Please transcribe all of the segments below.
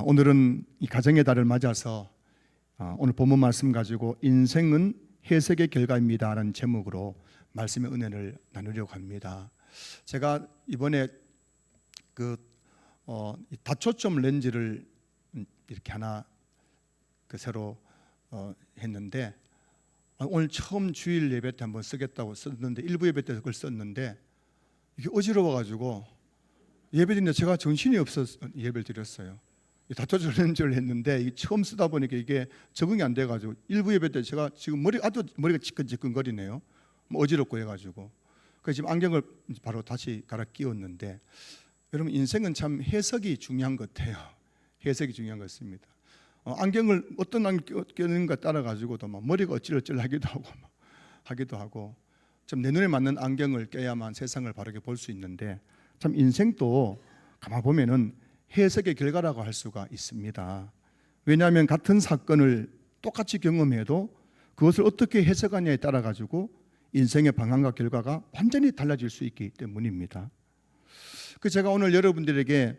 오늘은 이 가정의 달을 맞아서 오늘 본문 말씀 가지고 인생은 해석의 결과입니다라는 제목으로 말씀의 은혜를 나누려고 합니다. 제가 이번에 다초점 렌즈를 이렇게 하나 새로 했는데 오늘 처음 주일 예배 때 한번 쓰겠다고 썼는데 일부 예배 때 그걸 썼는데 이게 어지러워가지고 예배 드리는데 제가 정신이 없어서 예배를 드렸어요. 다초점 렌즈를 했는데 이게 처음 쓰다 보니까 이게 적응이 안 돼가지고 일부 예배 때 제가 지금 머리가 지끈지끈거리네요. 어지럽고 해가지고 그래서 지금 안경을 바로 다시 갈아 끼웠는데 여러분 인생은 참 해석이 중요한 것 같아요. 해석이 중요한 것 같습니다. 안경을 어떤 안경 끼는가 따라 가지고도 막 머리가 어찌어찌 하기도 하고 좀 내 눈에 맞는 안경을 껴야만 세상을 바르게 볼 수 있는데 참 인생도 가만 보면은 해석의 결과라고 할 수가 있습니다. 왜냐하면 같은 사건을 똑같이 경험해도 그것을 어떻게 해석하냐에 따라 가지고 인생의 방향과 결과가 완전히 달라질 수 있기 때문입니다. 그래서 제가 오늘 여러분들에게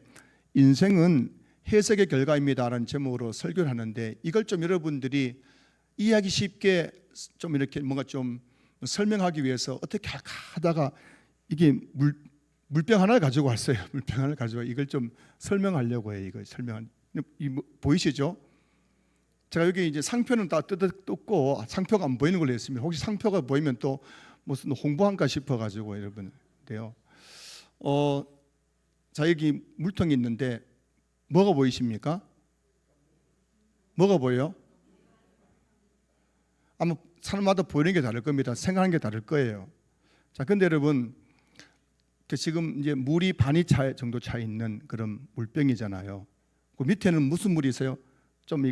인생은 해석의 결과입니다라는 제목으로 설교를 하는데 이걸 좀 여러분들이 이해하기 쉽게 좀 이렇게 뭔가 좀 설명하기 위해서 어떻게 할까 하다가 이게 물병 하나를 가지고 왔어요. 물병 하나를 가지고 이걸 좀 설명하려고 해요. 이걸 보이시죠? 제가 여기 이제 상표는 다 뜯고 상표가 안 보이는 걸로 했습니다. 혹시 상표가 보이면 또 무슨 홍보한가 싶어가지고 여러분인데요. 자 여기 물통이 있는데 뭐가 보이십니까? 뭐가 보여요? 아마 사람마다 보이는 게 다를 겁니다. 생각하는 게 다를 거예요. 자, 근데 여러분 지금 이제 물이 반이 정도 차 있는 그런 물병이잖아요. 그 밑에는 무슨 물이 있어요? 좀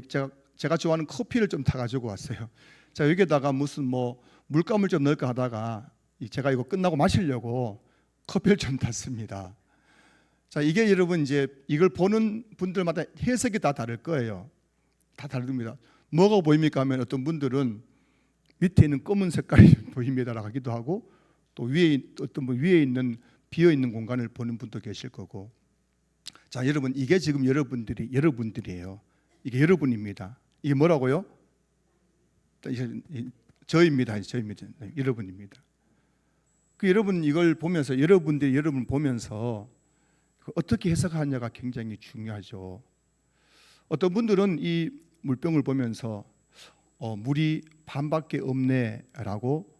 제가 좋아하는 커피를 좀 타가지고 왔어요. 자 여기다가 무슨 물감을 좀 넣을까 하다가 제가 이거 끝나고 마시려고 커피를 좀 탔습니다. 자 이게 여러분 이제 이걸 보는 분들마다 해석이 다 다를 거예요. 다 다릅니다. 뭐가 보입니까 하면 어떤 분들은 밑에 있는 검은 색깔이 보입니다라고 하기도 하고 또 어떤 위에 있는 비어 있는 공간을 보는 분도 계실 거고. 자 여러분 이게 지금 여러분들이에요. 이게 여러분입니다. 이게 뭐라고요? 저입니다. 여러분입니다. 여러분 이걸 보면서 여러분 보면서 어떻게 해석하느냐가 굉장히 중요하죠. 어떤 분들은 이 물병을 보면서 물이 반밖에 없네라고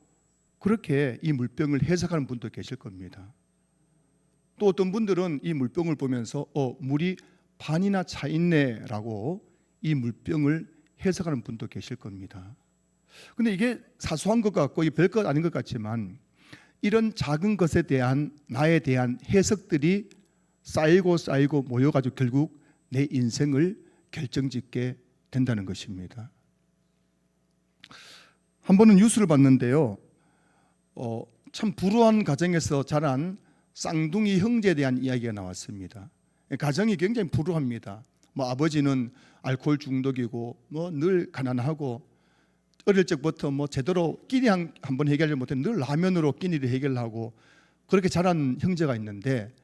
그렇게 이 물병을 해석하는 분도 계실 겁니다. 또 어떤 분들은 이 물병을 보면서 물이 반이나 차 있네라고 이 물병을 해석하는 분도 계실 겁니다. 근데 이게 사소한 것 같고 별것 아닌 것 같지만 이런 작은 것에 대한 나에 대한 해석들이 쌓이고 모여가지고 결국 내 인생을 결정짓게 된다는 것입니다. 한 번은 뉴스를 봤는데요. 참 불우한 가정에서 자란 쌍둥이 형제에 대한 이야기가 나왔습니다. 가정이 굉장히 불우합니다. 아버지는 알코올 중독이고 늘 가난하고 어릴 적부터 제대로 끼니 한번 해결을 못했는데 늘 라면으로 끼니를 해결하고 그렇게 자란 형제가 있는데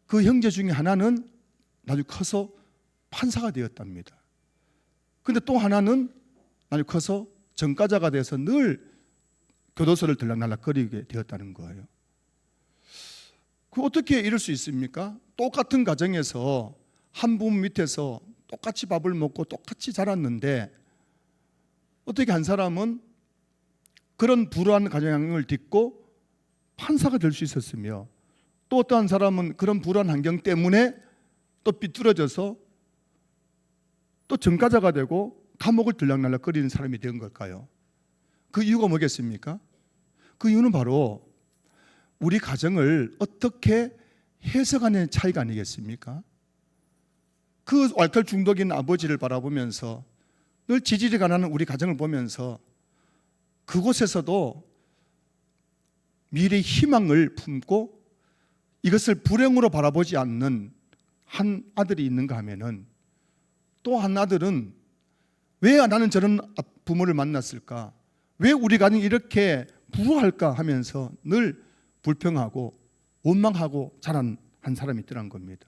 그 형제 중에 하나는 나중에 커서 판사가 되었답니다. 근데 또 하나는 나중에 커서 전과자가 돼서 늘 교도소를 들락날락거리게 되었다는 거예요. 어떻게 이럴 수 있습니까? 똑같은 가정에서 한 부모 밑에서 똑같이 밥을 먹고 똑같이 자랐는데 어떻게 한 사람은 그런 불우한 가정을 딛고 판사가 될 수 있었으며 또 어떠한 사람은 그런 불우한 환경 때문에 또 삐뚤어져서 또 전과자가 되고 감옥을 들락날락거리는 사람이 된 걸까요? 그 이유가 뭐겠습니까? 그 이유는 바로 우리 가정을 어떻게 해석하는 차이가 아니겠습니까? 그 알코올 중독인 아버지를 바라보면서 늘 지질이 가난한 우리 가정을 보면서 그곳에서도 미래의 희망을 품고 이것을 불행으로 바라보지 않는 한 아들이 있는가 하면은 또 한 아들은 왜 나는 저런 부모를 만났을까? 왜 우리 가정이 이렇게 불우할까 하면서 늘 불평하고 원망하고 자란 한 사람이 있더란 겁니다.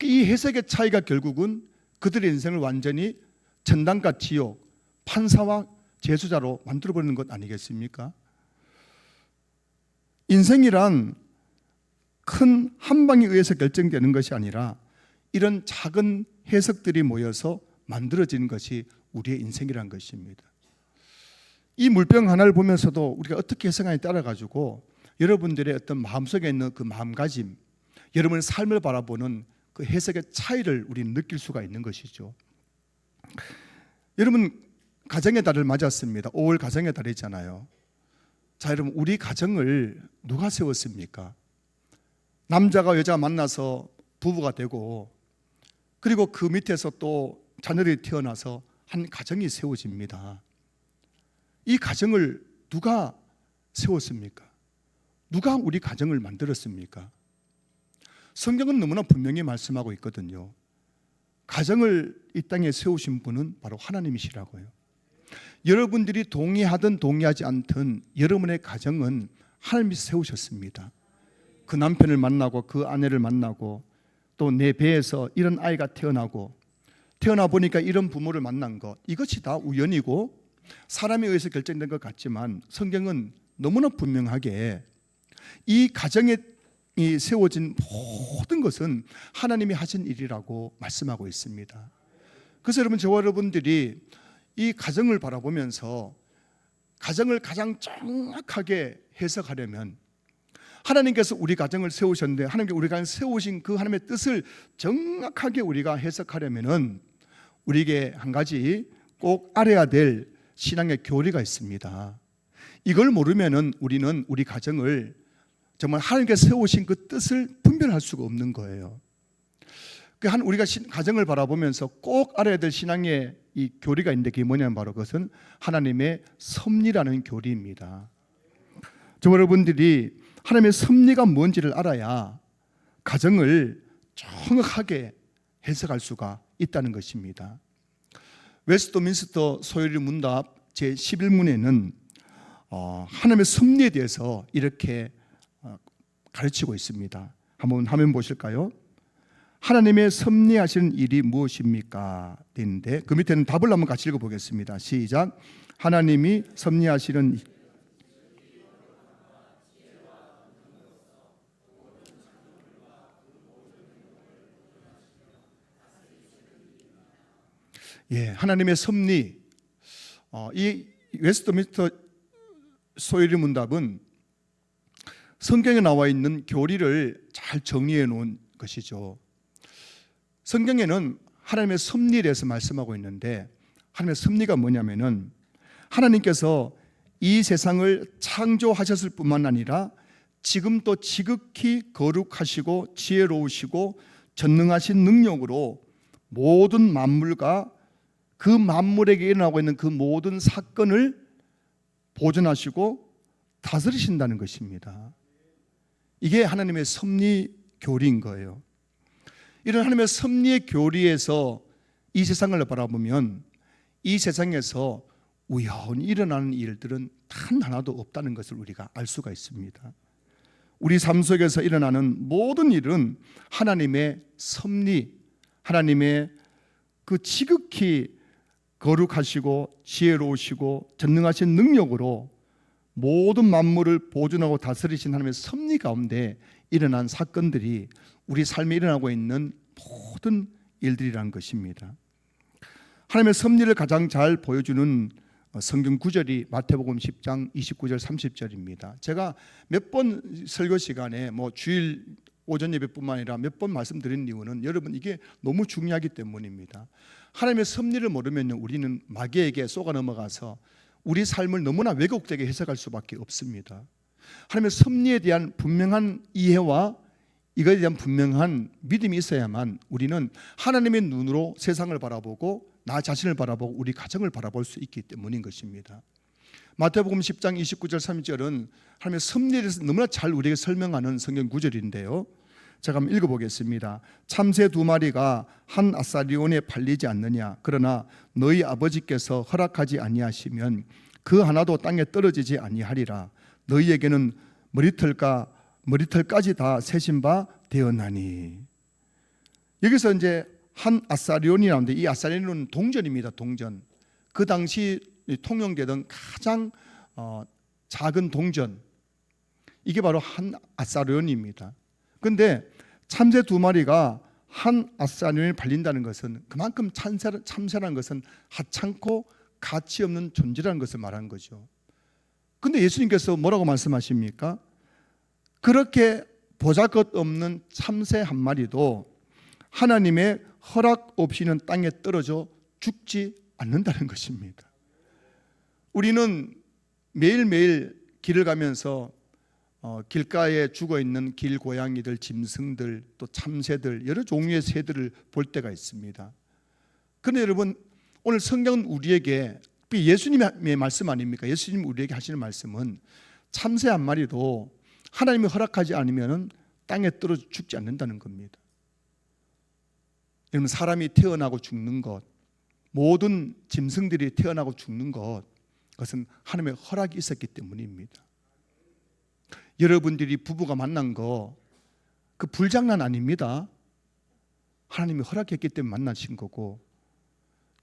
이 해석의 차이가 결국은 그들의 인생을 완전히 천당과 지옥, 판사와 재수자로 만들어버리는 것 아니겠습니까? 인생이란 큰 한방에 의해서 결정되는 것이 아니라 이런 작은 해석들이 모여서 만들어지는 것이 우리의 인생이란 것입니다. 이 물병 하나를 보면서도 우리가 어떻게 해석하냐에 따라 가지고 여러분들의 어떤 마음속에 있는 그 마음가짐, 여러분의 삶을 바라보는 그 해석의 차이를 우리는 느낄 수가 있는 것이죠. 여러분, 가정의 달을 맞았습니다. 5월 가정의 달이잖아요. 자, 여러분, 우리 가정을 누가 세웠습니까? 남자가 여자 만나서 부부가 되고, 그리고 그 밑에서 또 자녀들이 태어나서 한 가정이 세워집니다. 이 가정을 누가 세웠습니까? 누가 우리 가정을 만들었습니까? 성경은 너무나 분명히 말씀하고 있거든요. 가정을 이 땅에 세우신 분은 바로 하나님이시라고요. 여러분들이 동의하든 동의하지 않든 여러분의 가정은 하나님이 세우셨습니다. 그 남편을 만나고 그 아내를 만나고 또 내 배에서 이런 아이가 태어나 보니까 이런 부모를 만난 것, 이것이 다 우연이고 사람에 의해서 결정된 것 같지만 성경은 너무나 분명하게 이 가정에 세워진 모든 것은 하나님이 하신 일이라고 말씀하고 있습니다. 그래서 여러분, 저와 여러분들이 이 가정을 바라보면서 가정을 가장 정확하게 해석하려면 하나님께서 우리 가정을 세우셨는데 하나님께서 우리 가정을 세우신 그 하나님의 뜻을 정확하게 우리가 해석하려면은 우리에게 한 가지 꼭 알아야 될 신앙의 교리가 있습니다. 이걸 모르면은 우리는 우리 가정을 정말 하나님께서 세우신 그 뜻을 분별할 수가 없는 거예요. 우리가 가정을 바라보면서 꼭 알아야 될 신앙의 이 교리가 있는데 그게 뭐냐면 바로 그것은 하나님의 섭리라는 교리입니다. 저 여러분들이 하나님의 섭리가 뭔지를 알아야 가정을 정확하게 해석할 수가 있다는 것입니다. 웨스트민스터 소요리 문답 제11문에는 하나님의 섭리에 대해서 이렇게 가르치고 있습니다. 한번 화면 보실까요? 하나님의 섭리하시는 일이 무엇입니까? 되는데 그 밑에는 답을 한번 같이 읽어보겠습니다. 시작. 하나님이 섭리하시는 하나님의 섭리. 이 웨스트민스터 소요리 문답은 성경에 나와 있는 교리를 잘 정리해 놓은 것이죠. 성경에는 하나님의 섭리에 대해서 말씀하고 있는데 하나님의 섭리가 뭐냐면은 하나님께서 이 세상을 창조하셨을 뿐만 아니라 지금도 지극히 거룩하시고 지혜로우시고 전능하신 능력으로 모든 만물과 그 만물에게 일어나고 있는 그 모든 사건을 보존하시고 다스리신다는 것입니다. 이게 하나님의 섭리 교리인 거예요. 이런 하나님의 섭리의 교리에서 이 세상을 바라보면 이 세상에서 우연히 일어나는 일들은 단 하나도 없다는 것을 우리가 알 수가 있습니다. 우리 삶 속에서 일어나는 모든 일은 하나님의 섭리, 하나님의 그 지극히 거룩하시고 지혜로우시고 전능하신 능력으로 모든 만물을 보존하고 다스리신 하나님의 섭리 가운데 일어난 사건들이 우리 삶에 일어나고 있는 모든 일들이라는 것입니다. 하나님의 섭리를 가장 잘 보여주는 성경 구절이 마태복음 10장 29절 30절입니다. 제가 몇 번 설교 시간에 주일 오전 예배뿐만 아니라 몇 번 말씀드린 이유는 여러분 이게 너무 중요하기 때문입니다. 하나님의 섭리를 모르면 우리는 마귀에게 속아 넘어가서 우리 삶을 너무나 왜곡되게 해석할 수밖에 없습니다. 하나님의 섭리에 대한 분명한 이해와 이것에 대한 분명한 믿음이 있어야만 우리는 하나님의 눈으로 세상을 바라보고 나 자신을 바라보고 우리 가정을 바라볼 수 있기 때문인 것입니다. 마태복음 10장 29절 30절은 하나님의 섭리에 대해서 너무나 잘 우리에게 설명하는 성경 구절인데요. 제가 한번 읽어보겠습니다. 참새 2마리가 한 아사리온에 팔리지 않느냐. 그러나 너희 아버지께서 허락하지 아니하시면 그 하나도 땅에 떨어지지 아니하리라. 너희에게는 머리털까지 다 세신 바 되었나니. 여기서 이제 한 아사리온이 나오는데 이 아사리온은 동전입니다. 동전. 그 당시 통용되던 가장 작은 동전, 이게 바로 한 아사리온입니다. 그런데 참새 두 마리가 한 아사리온에 팔린다는 것은 그만큼 참새라는 것은 하찮고 가치 없는 존재라는 것을 말하는 거죠. 그런데 예수님께서 뭐라고 말씀하십니까? 그렇게 보잘것없는 참새 한 마리도 하나님의 허락 없이는 땅에 떨어져 죽지 않는다는 것입니다. 우리는 매일매일 길을 가면서 길가에 죽어있는 길고양이들, 짐승들, 또 참새들, 여러 종류의 새들을 볼 때가 있습니다. 그런데 여러분, 오늘 성경은 우리에게, 예수님의 말씀 아닙니까? 예수님 우리에게 하시는 말씀은 참새 한 마리도 하나님이 허락하지 않으면 땅에 떨어져 죽지 않는다는 겁니다. 여러분, 사람이 태어나고 죽는 것, 모든 짐승들이 태어나고 죽는 것, 그것은 하나님의 허락이 있었기 때문입니다. 여러분들이 부부가 만난 거, 그 불장난 아닙니다. 하나님이 허락했기 때문에 만나신 거고,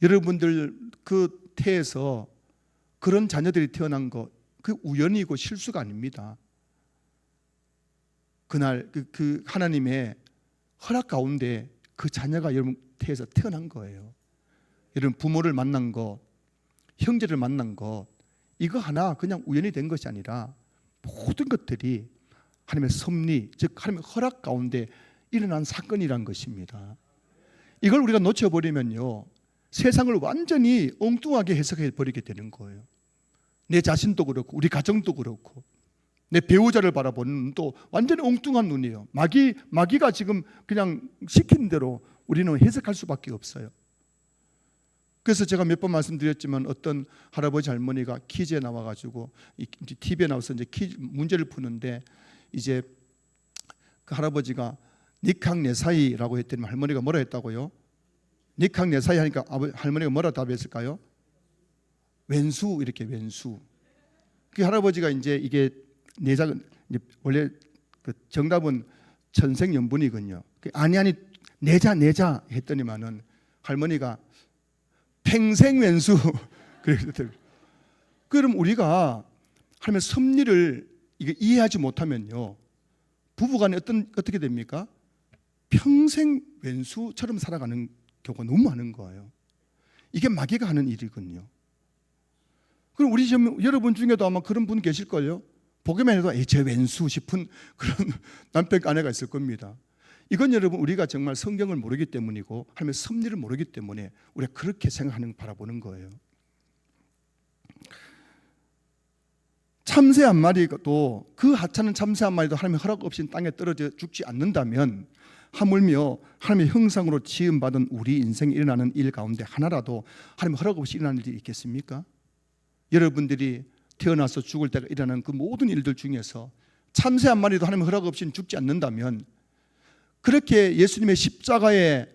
여러분들 그 태에서 그런 자녀들이 태어난 거, 그 우연이고 실수가 아닙니다. 그날 그 하나님의 허락 가운데 그 자녀가 여러분 태에서 태어난 거예요. 여러분 부모를 만난 것, 형제를 만난 것, 이거 하나 그냥 우연히 된 것이 아니라 모든 것들이 하나님의 섭리, 즉 하나님의 허락 가운데 일어난 사건이란 것입니다. 이걸 우리가 놓쳐버리면요, 세상을 완전히 엉뚱하게 해석해 버리게 되는 거예요. 내 자신도 그렇고 우리 가정도 그렇고 내 배우자를 바라보는 눈도 완전히 엉뚱한 눈이에요. 마귀가 지금 그냥 시키는 대로 우리는 해석할 수밖에 없어요. 그래서 제가 몇 번 말씀드렸지만 어떤 할아버지 할머니가 퀴즈에 나와가지고 TV에 나와서 이제 문제를 푸는데 이제 그 할아버지가 니캉 네사이라고 했더니 할머니가 뭐라 했다고요? 니캉 네사이 하니까 할머니가 뭐라 답했을까요? 왼수, 이렇게 왼수. 그 할아버지가 이제 이게 내작은 원래 그 정답은 천생연분이군요. 아니 내자 했더니만은 할머니가 평생왼수. 그럼 우리가 하나님의 섭리를 이게 이해하지 못하면요, 부부간에 어떻게 됩니까? 평생 왼수처럼 살아가는 경우가 너무 많은 거예요. 이게 마귀가 하는 일이군요. 그럼 우리 지금 여러분 중에도 아마 그런 분 계실걸요. 보기만 해도 제 왼수 싶은 그런 남편 아내가 있을 겁니다. 이건 여러분 우리가 정말 성경을 모르기 때문이고 하나님의 섭리를 모르기 때문에 우리가 그렇게 생각하는 바라보는 거예요. 참새 한 마리도, 그 하찮은 참새 한 마리도 하나님의 허락 없이 땅에 떨어져 죽지 않는다면 하물며 하나님의 형상으로 지음받은 우리 인생에 일어나는 일 가운데 하나라도 하나님의 허락 없이 일어나는 일이 있겠습니까? 여러분들이 태어나서 죽을 때가 일어나는 그 모든 일들 중에서 참새 한 마리도 하나님의 허락 없이는 죽지 않는다면, 그렇게 예수님의 십자가의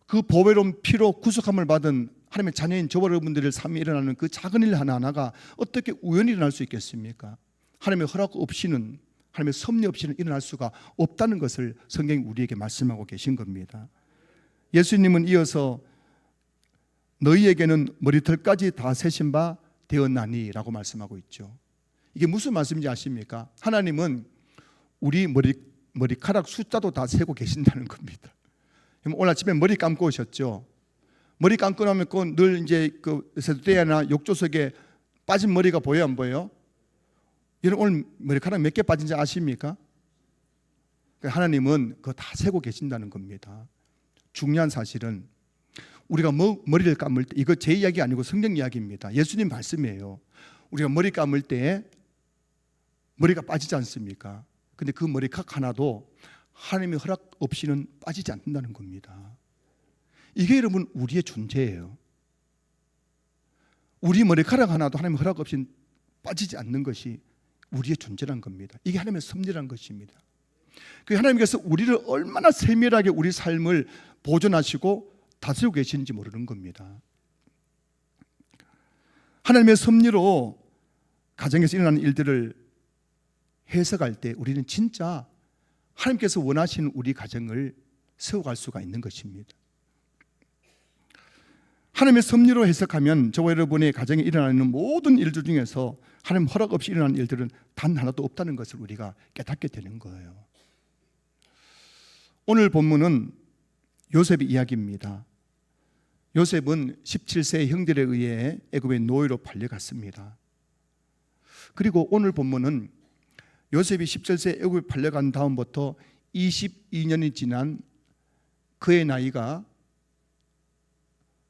그 보배로운 피로 구속함을 받은 하나님의 자녀인 저와 여러분들의 삶에 일어나는 그 작은 일 하나하나가 어떻게 우연히 일어날 수 있겠습니까? 하나님의 허락 없이는, 하나님의 섭리 없이는 일어날 수가 없다는 것을 성경이 우리에게 말씀하고 계신 겁니다. 예수님은 이어서 너희에게는 머리털까지 다 세신 바 되었나니 라고 말씀하고 있죠. 이게 무슨 말씀인지 아십니까? 하나님은 우리 머리카락 숫자도 다 세고 계신다는 겁니다. 오늘 아침에 머리 감고 오셨죠? 머리 감고 나면 늘 이제 그 세두대야나 욕조석에 빠진 머리가 보여요, 안 보여요? 여러분 오늘 머리카락 몇 개 빠진지 아십니까? 하나님은 그거 다 세고 계신다는 겁니다. 중요한 사실은 우리가 머리를 감을 때, 이거 제 이야기 아니고 성경 이야기입니다. 예수님 말씀이에요. 우리가 머리 감을 때 머리가 빠지지 않습니까? 근데 그 머리카락 하나도 하나님의 허락 없이는 빠지지 않는다는 겁니다. 이게 여러분 우리의 존재예요. 우리 머리카락 하나도 하나님의 허락 없이는 빠지지 않는 것이 우리의 존재란 겁니다. 이게 하나님의 섭리란 것입니다. 그 하나님께서 우리를 얼마나 세밀하게 우리 삶을 보존하시고 다스리고 계신지 모르는 겁니다. 하나님의 섭리로 가정에서 일어나는 일들을 해석할 때 우리는 진짜 하나님께서 원하시는 우리 가정을 세워갈 수가 있는 것입니다. 하나님의 섭리로 해석하면 저와 여러분의 가정에 일어나는 모든 일들 중에서 하나님 허락 없이 일어나는 일들은 단 하나도 없다는 것을 우리가 깨닫게 되는 거예요. 오늘 본문은 요셉의 이야기입니다. 요셉은 17세의 형들에 의해 애굽의 노예로 팔려갔습니다. 그리고 오늘 본문은 요셉이 17세에 애굽에 팔려간 다음부터 22년이 지난 그의 나이가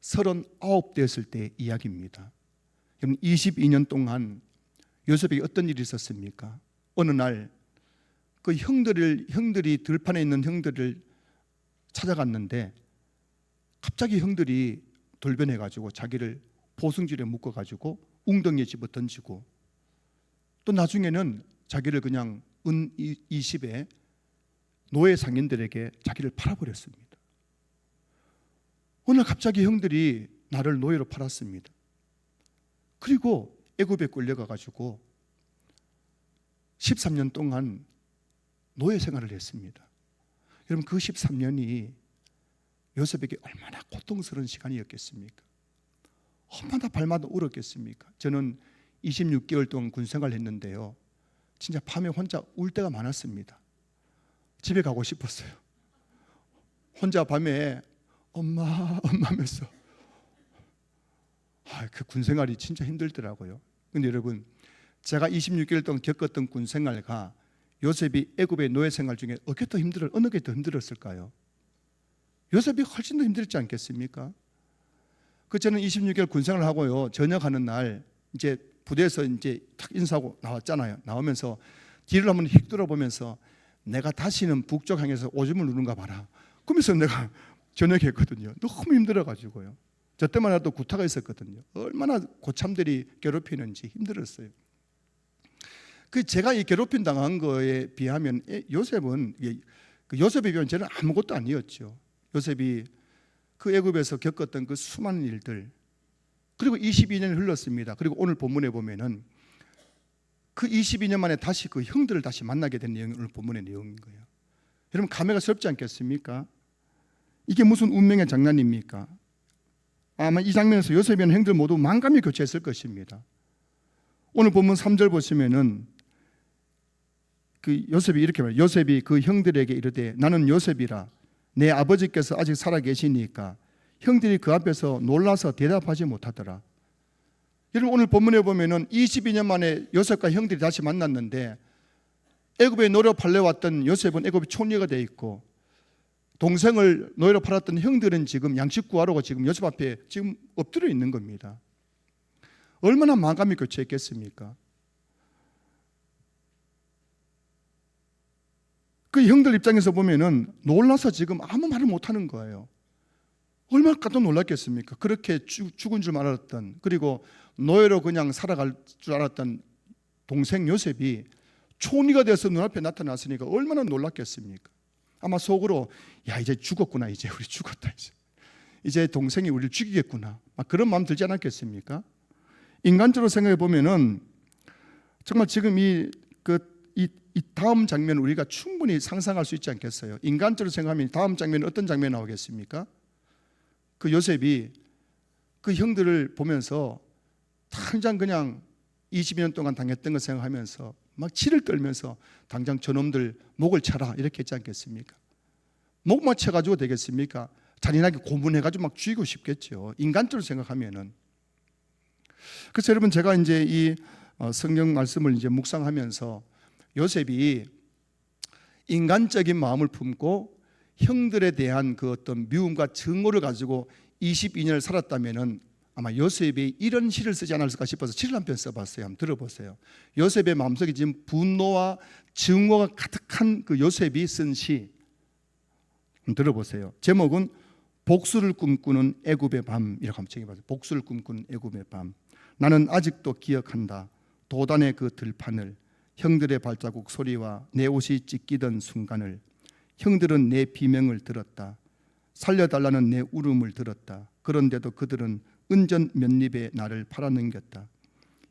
39 되었을 때의 이야기입니다. 그럼 22년 동안 요셉에게 어떤 일이 있었습니까? 어느 날 그 형들이 들판에 있는 형들을 찾아갔는데 갑자기 형들이 돌변해가지고 자기를 포승줄에 묶어가지고 웅덩이에 집어 던지고 또 나중에는 자기를 그냥 은 20에 노예 상인들에게 자기를 팔아버렸습니다. 오늘 갑자기 형들이 나를 노예로 팔았습니다. 그리고 애굽에 끌려가가지고 13년 동안 노예 생활을 했습니다. 여러분 그 13년이 요셉에게 얼마나 고통스러운 시간이었겠습니까? 얼마나 발마다 울었겠습니까? 저는 26개월 동안 군생활을 했는데요, 진짜 밤에 혼자 울 때가 많았습니다. 집에 가고 싶었어요. 혼자 밤에 엄마 하면서 그 군생활이 진짜 힘들더라고요. 근데 여러분, 제가 26개월 동안 겪었던 군생활과 요셉이 애굽의 노예 생활 중에 어느 게 더 힘들었을까요? 요셉이 훨씬 더 힘들지 않겠습니까? 저는 26개월 군생활을 하고요, 전역하는 날 이제 부대에서 이제 탁 인사하고 나왔잖아요. 나오면서 뒤를 한번 휙 돌아보면서 내가 다시는 북쪽 향해서 오줌을 누는가 봐라. 그러면서 내가 전역했거든요. 너무 힘들어가지고요. 저 때만 해도 구타가 있었거든요. 얼마나 고참들이 괴롭히는지 힘들었어요. 제가 이 괴롭힘 당한 거에 비하면 요셉에 비하면 저는 아무것도 아니었죠. 요셉이 그 애굽에서 겪었던 그 수많은 일들, 그리고 22년이 흘렀습니다. 그리고 오늘 본문에 보면은 그 22년 만에 다시 그 형들을 다시 만나게 된 내용이 오늘 본문의 내용인 거예요. 여러분 감회스럽지 않겠습니까? 이게 무슨 운명의 장난입니까? 아마 이 장면에서 요셉이나 형들 모두 만감이 교체했을 것입니다. 오늘 본문 3절 보시면은 요셉이 이렇게 말해요. 요셉이 그 형들에게 이르되 나는 요셉이라 내 아버지께서 아직 살아 계시니까. 형들이 그 앞에서 놀라서 대답하지 못하더라. 여러분 오늘 본문에 보면은 22년 만에 요셉과 형들이 다시 만났는데 애굽에 노예로 팔려왔던 요셉은 애굽의 총리가 되어 있고, 동생을 노예로 팔았던 형들은 지금 양식 구하러 지금 요셉 앞에 지금 엎드려 있는 겁니다. 얼마나 마음이 교체했겠습니까? 그 형들 입장에서 보면은 놀라서 지금 아무 말을 못하는 거예요. 얼마나 깜짝 놀랐겠습니까? 그렇게 죽은 줄 알았던, 그리고 노예로 그냥 살아갈 줄 알았던 동생 요셉이 총리가 돼서 눈앞에 나타났으니까 얼마나 놀랐겠습니까? 아마 속으로 야 이제 죽었구나, 이제 우리 죽었다, 이제 동생이 우리를 죽이겠구나, 그런 마음 들지 않았겠습니까? 인간적으로 생각해 보면은 정말 지금 이 다음 장면 우리가 충분히 상상할 수 있지 않겠어요? 인간적으로 생각하면 다음 장면은 어떤 장면이 나오겠습니까? 그 요셉이 그 형들을 보면서 당장 그냥 20년 동안 당했던 걸 생각하면서 막 치를 떨면서 당장 저놈들 목을 쳐라 이렇게 했지 않겠습니까? 목만 쳐가지고 되겠습니까? 잔인하게 고문해가지고 막 죽이고 싶겠죠. 인간적으로 생각하면은. 그래서 여러분 제가 이제 이 성경 말씀을 이제 묵상하면서 요셉이 인간적인 마음을 품고 형들에 대한 그 어떤 미움과 증오를 가지고 22년을 살았다면은 아마 요셉이 이런 시를 쓰지 않았을까 싶어서 시를 한 편 써봤어요. 한번 들어보세요. 요셉의 마음속에 지금 분노와 증오가 가득한 그 요셉이 쓴 시 한번 들어보세요. 제목은 복수를 꿈꾸는 애굽의 밤이라고 한번 책해봐요. 복수를 꿈꾸는 애굽의 밤. 나는 아직도 기억한다. 도단의 그 들판을, 형들의 발자국 소리와 내 옷이 찢기던 순간을. 형들은 내 비명을 들었다. 살려달라는 내 울음을 들었다. 그런데도 그들은 은전 맨입에 나를 팔아넘겼다.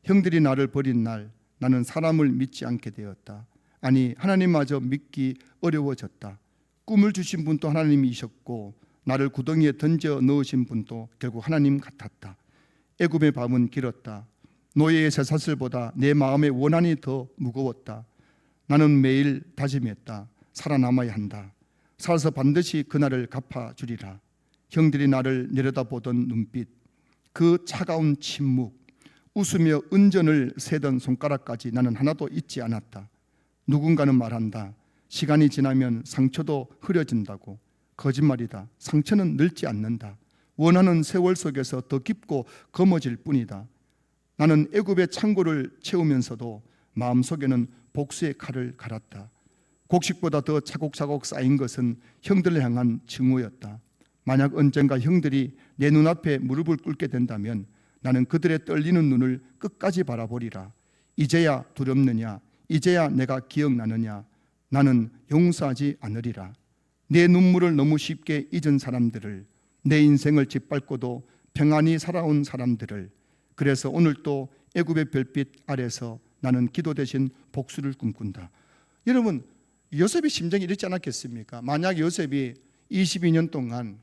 형들이 나를 버린 날 나는 사람을 믿지 않게 되었다. 아니 하나님마저 믿기 어려워졌다. 꿈을 주신 분도 하나님이셨고 나를 구덩이에 던져 넣으신 분도 결국 하나님 같았다. 애굽의 밤은 길었다. 노예의 쇠사슬보다 내 마음의 원한이 더 무거웠다. 나는 매일 다짐했다. 살아남아야 한다. 살아서 반드시 그날을 갚아주리라. 형들이 나를 내려다보던 눈빛, 그 차가운 침묵, 웃으며 은전을 세던 손가락까지 나는 하나도 잊지 않았다. 누군가는 말한다. 시간이 지나면 상처도 흐려진다고. 거짓말이다. 상처는 늙지 않는다. 원하는 세월 속에서 더 깊고 검어질 뿐이다. 나는 애굽의 창고를 채우면서도 마음속에는 복수의 칼을 갈았다. 곡식보다 더 차곡차곡 쌓인 것은 형들을 향한 증오였다. 만약 언젠가 형들이 내 눈앞에 무릎을 꿇게 된다면 나는 그들의 떨리는 눈을 끝까지 바라보리라. 이제야 두렵느냐? 이제야 내가 기억나느냐? 나는 용서하지 않으리라. 내 눈물을 너무 쉽게 잊은 사람들을, 내 인생을 짓밟고도 평안히 살아온 사람들을, 그래서 오늘 또 애굽의 별빛 아래서 나는 기도 대신 복수를 꿈꾼다. 여러분, 요셉의 심정이 이렇지 않았겠습니까? 만약 요셉이 22년 동안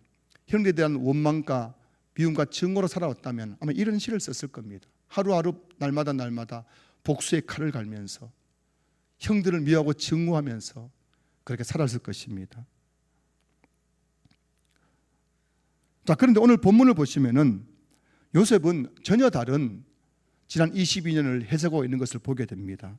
형들에 대한 원망과 미움과 증오로 살아왔다면 아마 이런 시를 썼을 겁니다. 하루하루 날마다 복수의 칼을 갈면서 형들을 미워하고 증오하면서 그렇게 살았을 것입니다. 자, 그런데 오늘 본문을 보시면은 요셉은 전혀 다른 지난 22년을 해석하고 있는 것을 보게 됩니다.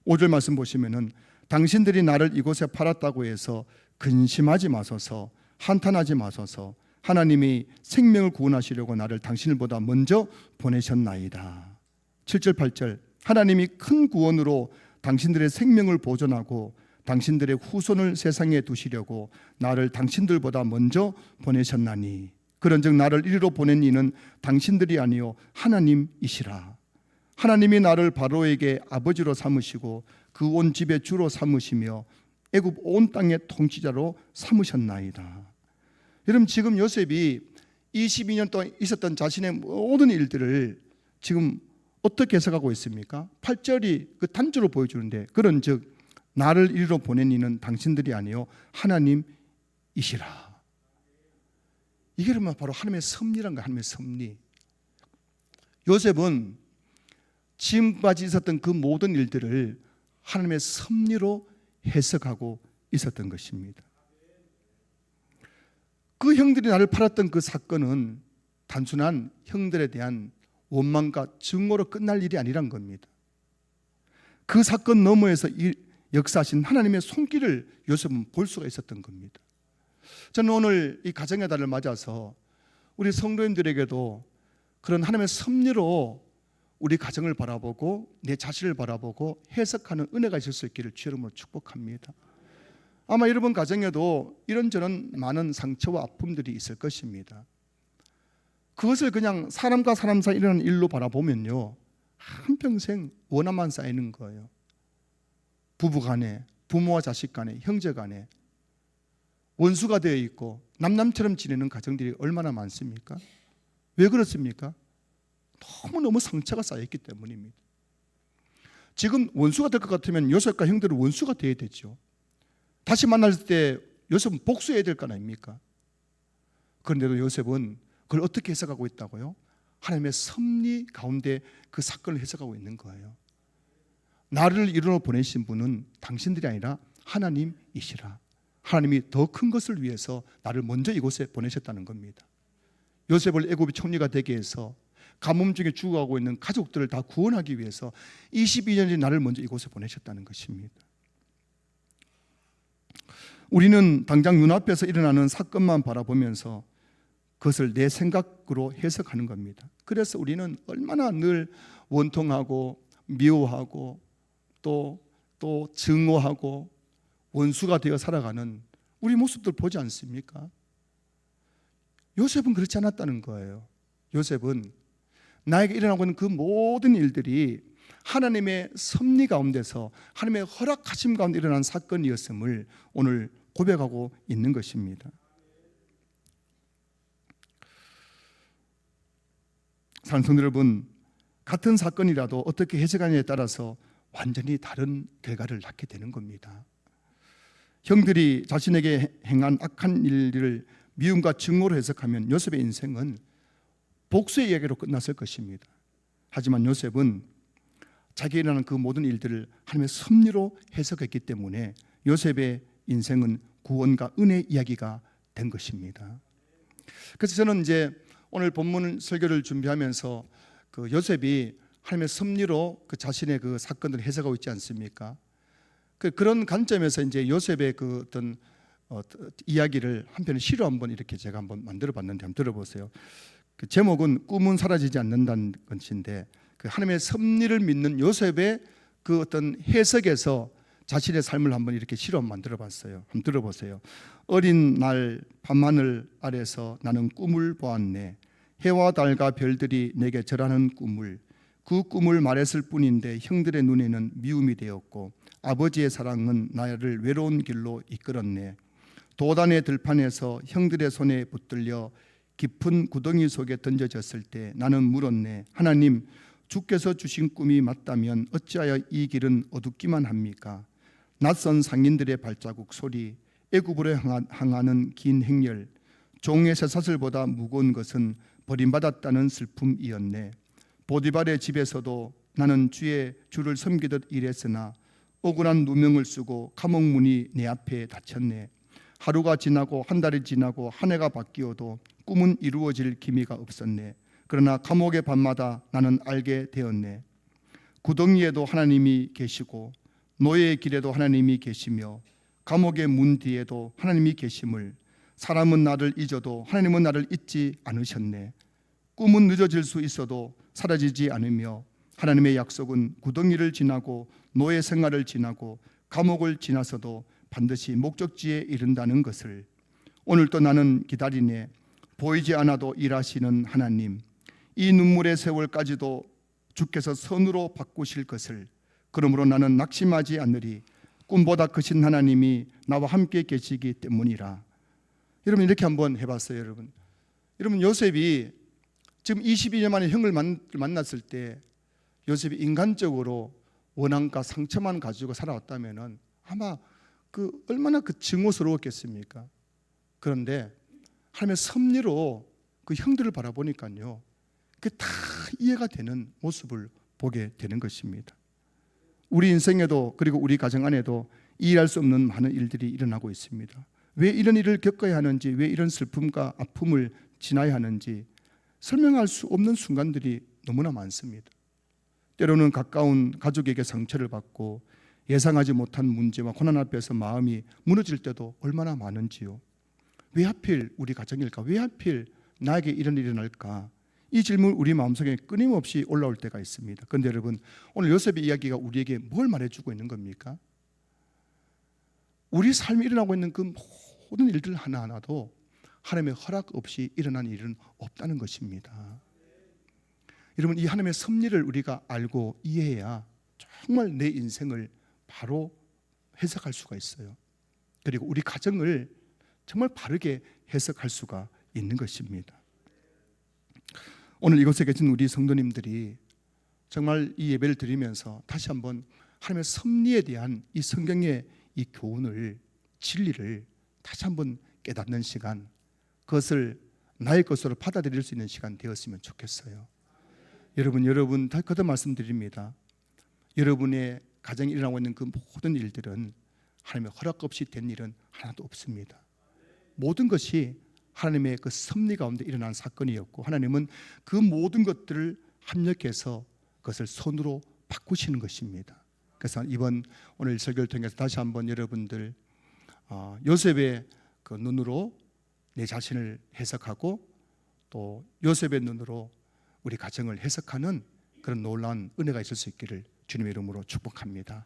5절 말씀 보시면은 당신들이 나를 이곳에 팔았다고 해서 근심하지 마소서, 한탄하지 마소서. 하나님이 생명을 구원하시려고 나를 당신들보다 먼저 보내셨나이다. 7절 8절 하나님이 큰 구원으로 당신들의 생명을 보존하고 당신들의 후손을 세상에 두시려고 나를 당신들보다 먼저 보내셨나니 그런즉 나를 이리로 보낸 이는 당신들이 아니요 하나님이시라. 하나님이 나를 바로에게 아버지로 삼으시고 그 온 집의 주로 삼으시며 애굽 온 땅의 통치자로 삼으셨나이다. 여러분, 지금 요셉이 22년 동안 있었던 자신의 모든 일들을 지금 어떻게 해석하고 있습니까? 8절이 그 단조로 보여주는데 그런즉 나를 이리로 보낸 이는 당신들이 아니요 하나님이시라. 이게 그러면 바로 하나님의 섭리란 거예요. 하나님의 섭리. 요셉은 지금까지 있었던 그 모든 일들을 하나님의 섭리로 해석하고 있었던 것입니다. 그 형들이 나를 팔았던 그 사건은 단순한 형들에 대한 원망과 증오로 끝날 일이 아니란 겁니다. 그 사건 너머에서 역사하신 하나님의 손길을 요셉은 볼 수가 있었던 겁니다. 저는 오늘 이 가정의 달을 맞아서 우리 성도님들에게도 그런 하나님의 섭리로 우리 가정을 바라보고 내 자신을 바라보고 해석하는 은혜가 있을 수 있기를 주의 이름으로 축복합니다. 아마 여러분 가정에도 이런저런 많은 상처와 아픔들이 있을 것입니다. 그것을 그냥 사람과 사람 사이 일어나는 일로 바라보면요, 한평생 원한만 쌓이는 거예요. 부부 간에, 부모와 자식 간에, 형제 간에 원수가 되어 있고 남남처럼 지내는 가정들이 얼마나 많습니까? 왜 그렇습니까? 너무너무 상처가 쌓여있기 때문입니다. 지금 원수가 될 것 같으면 요셉과 형들은 원수가 되어야 되죠. 다시 만날 때 요셉은 복수해야 될 거 아닙니까? 그런데도 요셉은 그걸 어떻게 해석하고 있다고요? 하나님의 섭리 가운데 그 사건을 해석하고 있는 거예요. 나를 이리로 보내신 분은 당신들이 아니라 하나님이시라. 하나님이 더 큰 것을 위해서 나를 먼저 이곳에 보내셨다는 겁니다. 요셉을 애굽의 총리가 되게 해서 가뭄 중에 죽어가고 있는 가족들을 다 구원하기 위해서 22년이 나를 먼저 이곳에 보내셨다는 것입니다. 우리는 당장 눈앞에서 일어나는 사건만 바라보면서 그것을 내 생각으로 해석하는 겁니다. 그래서 우리는 얼마나 늘 원통하고 미워하고 또 증오하고 원수가 되어 살아가는 우리 모습들 보지 않습니까? 요셉은 그렇지 않았다는 거예요. 요셉은 나에게 일어나고 있는 그 모든 일들이 하나님의 섭리 가운데서 하나님의 허락하심 가운데 일어난 사건이었음을 오늘 고백하고 있는 것입니다. 사랑하는 성도 여러분, 같은 사건이라도 어떻게 해석하느냐에 따라서 완전히 다른 결과를 낳게 되는 겁니다. 형들이 자신에게 행한 악한 일을 미움과 증오로 해석하면 요셉의 인생은 복수의 이야기로 끝났을 것입니다. 하지만 요셉은 자기가 일어난 그 모든 일들을 하나님의 섭리로 해석했기 때문에 요셉의 인생은 구원과 은혜의 이야기가 된 것입니다. 그래서 저는 이제 오늘 본문 설교를 준비하면서 그 요셉이 하나님의 섭리로 그 자신의 그 사건들을 해석하고 있지 않습니까? 그런 관점에서 이제 요셉의 그 어떤 이야기를 한편의 시로 한번 이렇게 제가 한번 만들어 봤는데 한번 들어보세요. 그 제목은 꿈은 사라지지 않는다는 것인데 그 하나님의 섭리를 믿는 요셉의 그 어떤 해석에서 자신의 삶을 한번 이렇게 시로 한번 만들어 봤어요. 한번 들어보세요. 어린 날 밤하늘 아래서 나는 꿈을 보았네. 해와 달과 별들이 내게 절하는 꿈을, 그 꿈을 말했을 뿐인데 형들의 눈에는 미움이 되었고 아버지의 사랑은 나를 외로운 길로 이끌었네. 도단의 들판에서 형들의 손에 붙들려 깊은 구덩이 속에 던져졌을 때 나는 물었네. 하나님, 주께서 주신 꿈이 맞다면 어찌하여 이 길은 어둡기만 합니까? 낯선 상인들의 발자국 소리, 애굽으로 향하는 긴 행렬, 종의 쇠사슬보다 무거운 것은 버림받았다는 슬픔이었네. 보디발의 집에서도 나는 주를 섬기듯 일했으나 억울한 누명을 쓰고 감옥 문이 내 앞에 닫혔네. 하루가 지나고 한 달이 지나고 한 해가 바뀌어도 꿈은 이루어질 기미가 없었네. 그러나 감옥의 밤마다 나는 알게 되었네. 구덩이에도 하나님이 계시고 노예의 길에도 하나님이 계시며 감옥의 문 뒤에도 하나님이 계심을, 사람은 나를 잊어도 하나님은 나를 잊지 않으셨네. 꿈은 늦어질 수 있어도 사라지지 않으며 하나님의 약속은 구덩이를 지나고 노예 생활을 지나고 감옥을 지나서도 반드시 목적지에 이른다는 것을 오늘도 나는 기다리네. 보이지 않아도 일하시는 하나님, 이 눈물의 세월까지도 주께서 선으로 바꾸실 것을, 그러므로 나는 낙심하지 않으리. 꿈보다 크신 하나님이 나와 함께 계시기 때문이라. 여러분 이렇게 한번 해봤어요. 여러분 요셉이 지금 22년 만에 형을 만났을 때 요셉이 인간적으로 원한과 상처만 가지고 살아왔다면 아마 얼마나 증오스러웠겠습니까? 그런데 하나님의 섭리로 그 형들을 바라보니까요, 그게 다 이해가 되는 모습을 보게 되는 것입니다. 우리 인생에도 그리고 우리 가정 안에도 이해할 수 없는 많은 일들이 일어나고 있습니다. 왜 이런 일을 겪어야 하는지, 왜 이런 슬픔과 아픔을 지나야 하는지 설명할 수 없는 순간들이 너무나 많습니다. 때로는 가까운 가족에게 상처를 받고 예상하지 못한 문제와 고난 앞에서 마음이 무너질 때도 얼마나 많은지요. 왜 하필 우리 가정일까? 왜 하필 나에게 이런 일이 일어날까? 이 질문 우리 마음속에 끊임없이 올라올 때가 있습니다. 그런데 여러분, 오늘 요셉의 이야기가 우리에게 뭘 말해주고 있는 겁니까? 우리 삶에 일어나고 있는 그 모든 일들 하나하나도 하나님의 허락 없이 일어난 일은 없다는 것입니다. 여러분, 이 하나님의 섭리를 우리가 알고 이해해야 정말 내 인생을 바로 해석할 수가 있어요. 그리고 우리 가정을 정말 바르게 해석할 수가 있는 것입니다. 오늘 이곳에 계신 우리 성도님들이 정말 이 예배를 드리면서 다시 한번 하나님의 섭리에 대한 이 성경의 이 교훈을, 진리를 다시 한번 깨닫는 시간, 그것을 나의 것으로 받아들일 수 있는 시간 되었으면 좋겠어요. 여러분 다 거듭 말씀드립니다. 여러분의 가정에 일어나고 있는 그 모든 일들은 하나님의 허락 없이 된 일은 하나도 없습니다. 모든 것이 하나님의 그 섭리 가운데 일어난 사건이었고, 하나님은 그 모든 것들을 합력해서 그것을 손으로 바꾸시는 것입니다. 그래서 오늘 설교를 통해서 다시 한번 여러분들 요셉의 그 눈으로 내 자신을 해석하고 또 요셉의 눈으로 우리 가정을 해석하는 그런 놀라운 은혜가 있을 수 있기를 주님의 이름으로 축복합니다.